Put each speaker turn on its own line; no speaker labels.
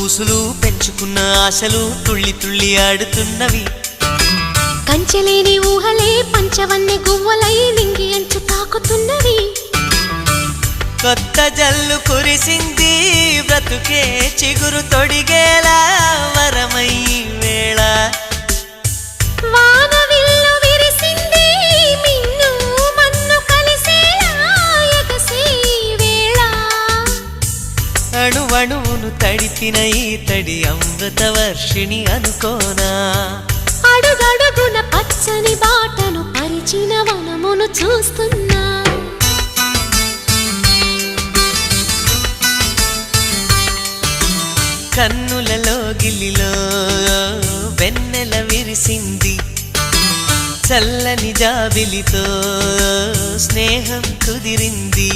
ఊసులు పెంచుకున్న ఆశలు తుళ్ళి తుళ్ళి ఆడుతున్నవి.
కంచెలేని ఊహలే పంచవన్నె గువ్వలై నింగి అంచు తాకుతున్నవి.
కొత్త జల్లు కురిసింది బ్రతుకే చిగురు తొడిగేలా వరమై వేళ.
వానవిల్లు విరిసింది మిన్ను మన్ను కలిసేలా ఎగసే వేళ.
అణువణువును తడిపిన ఈ తడి అమృత వర్షిణి అనుకోనా.
అడుగడుగున పచ్చని బాటను పరిచిన వనమును చూస్తున్నా.
కన్నులలో గిల్లిలో వెన్నెల విరిసింది. చల్లని జాబిలితో స్నేహం కుదిరింది.